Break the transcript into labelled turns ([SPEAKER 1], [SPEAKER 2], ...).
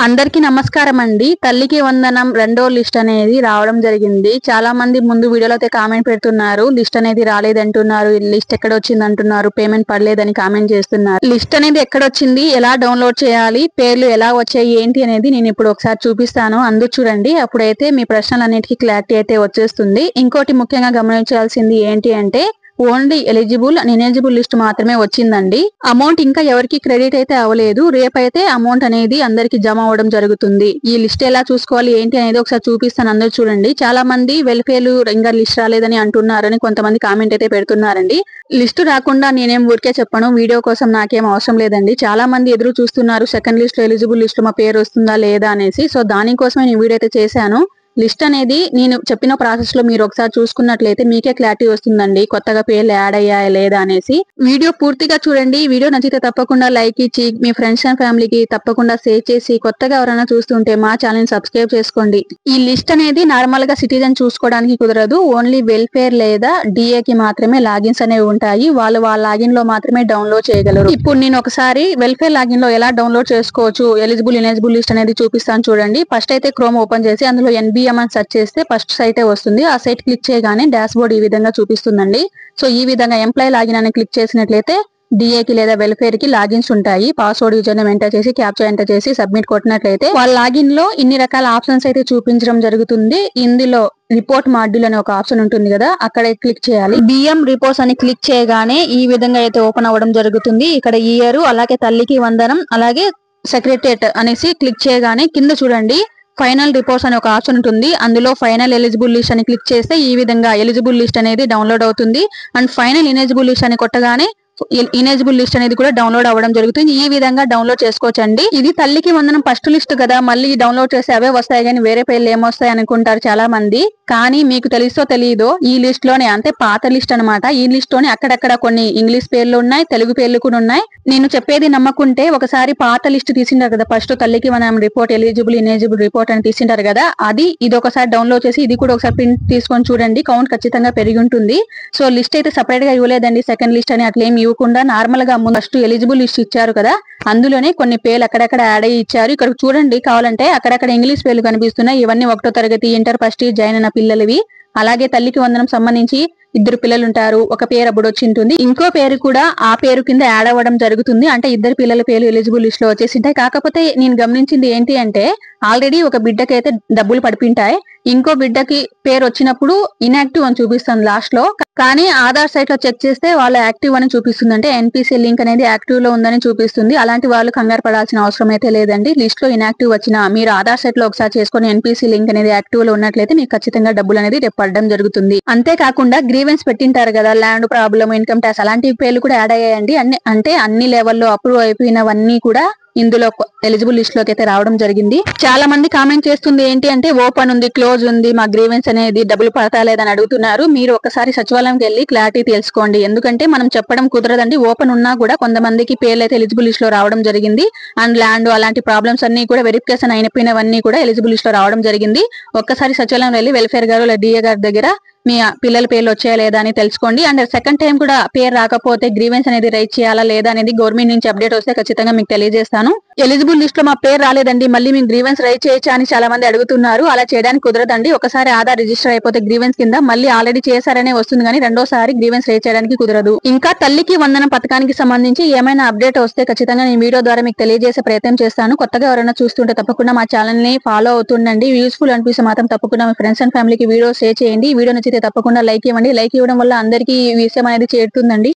[SPEAKER 1] అందరికీ నమస్కారం అండి. తల్లికి వందనం రెండో లిస్ట్ అనేది రావడం జరిగింది. చాలా మంది ముందు వీడియోలో అయితే కామెంట్ పెడుతున్నారు. లిస్ట్ అనేది రాలేదంటున్నారు. లిస్ట్ ఎక్కడ వచ్చింది అంటున్నారు. పేమెంట్ పడలేదని కామెంట్ చేస్తున్నారు. లిస్ట్ అనేది ఎక్కడొచ్చింది, ఎలా డౌన్లోడ్ చేయాలి, పేర్లు ఎలా వచ్చాయి, ఏంటి అనేది నేను ఇప్పుడు ఒకసారి చూపిస్తాను. అందు చూడండి. అప్పుడైతే మీ ప్రశ్నలన్నిటికీ క్లారిటీ అయితే వచ్చేస్తుంది. ఇంకోటి ముఖ్యంగా గమనించాల్సింది ఏంటి అంటే only eligible and ineligible list మాత్రమే వచ్చిందండి. అమౌంట్ ఇంకా ఎవరికి క్రెడిట్ అయితే అవ్వలేదు. రేపైతే అమౌంట్ అనేది అందరికి జమ అవ్వడం జరుగుతుంది. ఈ లిస్ట్ ఎలా చూసుకోవాలి ఏంటి అనేది ఒకసారి చూపిస్తాను. అందరూ చూడండి. చాలా మంది వెల్ఫేర్ ఇంకా లిస్ట్ రాలేదని అంటున్నారని కొంతమంది కామెంట్ అయితే పెడుతున్నారండి. లిస్ట్ రాకుండా నేనేం ఊరికే చెప్పను. వీడియో కోసం నాకేం అవసరం లేదండి. చాలా మంది ఎదురు చూస్తున్నారు సెకండ్ లిస్ట్ లో ఎలిజిబుల్ లిస్ట్ లో మా పేరు వస్తుందా లేదా అనేసి. సో దానికోసమే నేను వీడియో అయితే చేశాను. లిస్ట్ అనేది నేను చెప్పిన ప్రాసెస్ లో మీరు ఒకసారి చూసుకున్నట్లయితే మీకే క్లారిటీ వస్తుందండి, కొత్తగా పేర్లు యాడ్ అయ్యాయా లేదా అనేసి. వీడియో పూర్తిగా చూడండి. వీడియో నచ్చితే తప్పకుండా లైక్ ఇచ్చి మీ ఫ్రెండ్స్ అండ్ ఫ్యామిలీకి తప్పకుండా షేర్ చేసి, కొత్తగా ఎవరైనా చూస్తుంటే మా ఛానల్ సబ్స్క్రైబ్ చేసుకోండి. ఈ లిస్ట్ అనేది నార్మల్ గా సిటిజన్ చూసుకోవడానికి కుదరదు. ఓన్లీ వెల్ఫేర్ లేదా డిఏ కి మాత్రమే లాగిన్స్ అనేవి ఉంటాయి. వాళ్ళ లాగిన్ లో మాత్రమే డౌన్లోడ్ చేయగలరు. ఇప్పుడు నేను ఒకసారి వెల్ఫేర్ లాగిన్ లో ఎలా డౌన్లోడ్ చేసుకోవచ్చు, ఎలిజిబుల్ ఇనెలిజిబుల్ లిస్ట్ అనేది చూపిస్తాను చూడండి. ఫస్ట్ అయితే క్రోమ్ ఓపెన్ చేసి అందులో NBM అని సెర్చ్ చేస్తే ఫస్ట్ సైటే వస్తుంది. ఆ సైట్ క్లిక్ చేయగానే డాష్ బోర్డ్ ఈ విధంగా చూపిస్తుందండి. సో ఈ విధంగా ఎంప్లాయ్ లాగిన్ అని క్లిక్ చేసినట్లయితే డిఏ కి లేదా వెల్ఫేర్ కి లాగిన్స్ ఉంటాయి. పాస్వర్డ్ యూజర్ నేమ్ ఎంటర్ చేసి క్యాప్చా ఎంటర్ చేసి సబ్మిట్ కొట్టినట్లయితే వాళ్ళ లాగిన్ లో ఇన్ని రకాల ఆప్షన్స్ అయితే చూపించడం జరుగుతుంది. ఇందులో రిపోర్ట్ మాడ్యూల్ అనే ఒక ఆప్షన్ ఉంటుంది కదా, అక్కడ క్లిక్ చేయాలి. బిఎం రిపోర్ట్స్ అని క్లిక్ చేయగానే ఈ విధంగా అయితే ఓపెన్ అవ్వడం జరుగుతుంది. ఇక్కడ ఇయర్, అలాగే తల్లికి వందనం, అలాగే సెక్రటరియట్ అనేసి క్లిక్ చేయగానే కింద చూడండి ఫైనల్ రిపోర్ట్స్ అనే ఒక ఆప్షన్ ఉంటుంది. అందులో ఫైనల్ ఎలిజిబుల్ లిస్ట్ అని క్లిక్ చేస్తే ఈ విధంగా ఎలిజిబుల్ లిస్ట్ అనేది డౌన్లోడ్ అవుతుంది. అండ్ ఫైనల్ ఇనెలిజిబుల్ లిస్ట్ అని కొట్టగానే ఇనెలిజిబుల్ లిస్ట్ అనేది కూడా డౌన్లోడ్ అవ్వడం జరుగుతుంది. ఈ విధంగా డౌన్లోడ్ చేసుకోవచ్చండి. ఇది తల్లికి వందనం ఫస్ట్ లిస్ట్ కదా, మళ్ళీ డౌన్లోడ్ చేస్తే అవే వస్తాయి కానీ వేరే పేర్లు ఏమొస్తాయి అనుకుంటారు చాలా మంది. కానీ మీకు తెలుసో తెలియదో ఈ లిస్ట్ లోనే, అంటే పాత లిస్ట్ అనమాట. ఈ లిస్ట్ లోనే అక్కడక్కడ కొన్ని ఇంగ్లీష్ పేర్లు ఉన్నాయి, తెలుగు పేర్లు కూడా ఉన్నాయి. నేను చెప్పేది నమ్మకుంటే ఒకసారి పాత లిస్ట్ తీసింటారు కదా, ఫస్ట్ తల్లికి వందనం రిపోర్ట్, ఎలిజిబుల్ ఇనెలిజిబుల్ రిపోర్ట్ అని తీసింటారు కదా, ఇది ఒకసారి డౌన్లోడ్ చేసి ఇది కూడా ఒకసారి ప్రింట్ తీసుకొని చూడండి. కౌంట్ ఖచ్చితంగా పెరిగి ఉంటుంది. సో లిస్ట్ అయితే సపరేట్ గా ఇవ్వలేదండి, సెకండ్ లిస్ట్ అని అట్లా ఏమి ఇవ్వకుండా నార్మల్ గా ఫస్ట్ ఎలిజిబుల్ లిస్ట్ ఇచ్చారు కదా, అందులోనే కొన్ని పేర్లు అక్కడక్కడ యాడ్ అయ్యి ఇచ్చారు. ఇక్కడ చూడండి, కావాలంటే అక్కడక్కడ ఇంగ్లీష్ పేర్లు కనిపిస్తున్నాయి. ఇవన్నీ 1వ తరగతి, ఇంటర్ ఫస్ట్ ఇయర్ జాయిన్ అయిన పిల్లలవి. అలాగే తల్లికి వందనం సంబంధించి 2 పిల్లలు ఉంటారు, ఒక పేరు అప్పుడు వచ్చి ఉంటుంది, ఇంకో పేరు కూడా ఆ పేరు కింద యాడ్ అవ్వడం జరుగుతుంది. అంటే 2 పిల్లల పేర్లు ఎలిజిబుల్ లిస్ట్ లో వచ్చేసి ఉంటాయి. కాకపోతే నేను గమనించింది ఏంటి అంటే ఆల్రెడీ ఒక బిడ్డకి అయితే డబ్బులు పడిపింటాయి, ఇంకో బిడ్డకి పేరు వచ్చినప్పుడు ఇన్యాక్టివ్ అని చూపిస్తుంది లాస్ట్ లో. కానీ ఆధార్ సైట్ లో చెక్ చేస్తే వాళ్ళు యాక్టివ్ అని చూపిస్తుంది. అంటే NPC లింక్ అనేది యాక్టివ్ లో ఉందని చూపిస్తుంది. అలాంటి వాళ్ళు కంగారు పడాల్సిన అవసరం అయితే లేదండి. లిస్ట్ లో ఇన్యాక్టివ్ వచ్చినా మీరు ఆధార్ సైట్ లో ఒకసారి చేసుకుని NPC లింక్ అనేది యాక్టివ్ లో ఉన్నట్లయితే మీకు ఖచ్చితంగా డబ్బులు అనేది రేపు పడడం జరుగుతుంది. అంతేకాకుండా గ్రీవెన్స్ పెట్టింటారు కదా, ల్యాండ్ ప్రాబ్లమ్, ఇన్కమ్ ట్యాక్స్, అలాంటి పేర్లు కూడా యాడ్ అయ్యాయండి. అంటే అన్ని లెవెల్లో అప్రూవ్ అయిపోయినవన్నీ కూడా ఇందులో ఎలిజిబుల్ లిస్ట్ లోకి అయితే రావడం జరిగింది. చాలా మంది కామెంట్ చేస్తుంది ఏంటి అంటే ఓపెన్ ఉంది, క్లోజ్ ఉంది, మా గ్రీవెన్స్ అనేది డబ్బులు పడతా లేదని అడుగుతున్నారు. మీరు ఒకసారి సచివాలయంకి వెళ్ళి క్లారిటీ తెలుసుకోండి. ఎందుకంటే మనం చెప్పడం కుదరదండి. ఓపెన్ ఉన్నా కూడా కొంతమందికి పేర్లు అయితే ఎలిజిబుల్ లిస్ట్ లో రావడం జరిగింది. అండ్ ల్యాండ్ అలాంటి ప్రాబ్లమ్స్ అన్ని కూడా వెరిఫికేషన్ అయిపోయినవన్నీ కూడా ఎలిజిబుల్ లిస్ట్ లో రావడం జరిగింది. ఒక్కసారి సచివాలయం వెళ్ళి వెల్ఫేర్ గారు లేదా DA గారి దగ్గర మీ పిల్లల పేర్లు వచ్చాయా లేదా అని తెలుసుకోండి. అండ్ సెకండ్ టైం కూడా పేరు రాకపోతే గ్రీవెన్స్ అనేది రైట్ చేయాలా లేదా అనేది గవర్నమెంట్ నుంచి అప్డేట్ వస్తే ఖచ్చితంగా మీకు తెలియజేస్తాను. ఎలిజిబుల్ లిస్ట్ లో మా పేరు రాలేదండి, మళ్ళీ మేము గ్రీవెన్స్ రైట్ చేయొచ్చా అని చాలా మంది అడుగుతున్నారు. అలా చేయడానికి కుదరదండి. ఒకసారి ఆధార్ రిజిస్టర్ అయిపోతే గ్రీవెన్స్ కింద మళ్ళీ ఆల్రెడీ చేశారనే వస్తుంది కానీ రెండోసారి గ్రీవెన్స్ రైట్ చేయడానికి కుదరదు. ఇంకా తల్లికి వందనం పథకానికి సంబంధించి ఏమైనా అప్డేట్ వస్తే ఖచ్చితంగా నేను వీడియో ద్వారా మీకు తెలియజేసే ప్రయత్నం చేస్తాను. కొత్తగా ఎవరైనా చూస్తుంటే తప్పకుండా మా ఛానల్ ని ఫాలో అవుతుండండి. యూస్ఫుల్ అనిపిస్తే మాత్రం తప్పకుండా మీ ఫ్రెండ్స్ అండ్ ఫ్యామిలీకి వీడియో షేర్ చేయండి. వీడియో నచ్చితే తప్పకుండా లైక్ ఇవ్వండి. లైక్ ఇవ్వడం వల్ల అందరికీ ఈ విషయం అనేది చేరుతుందండి.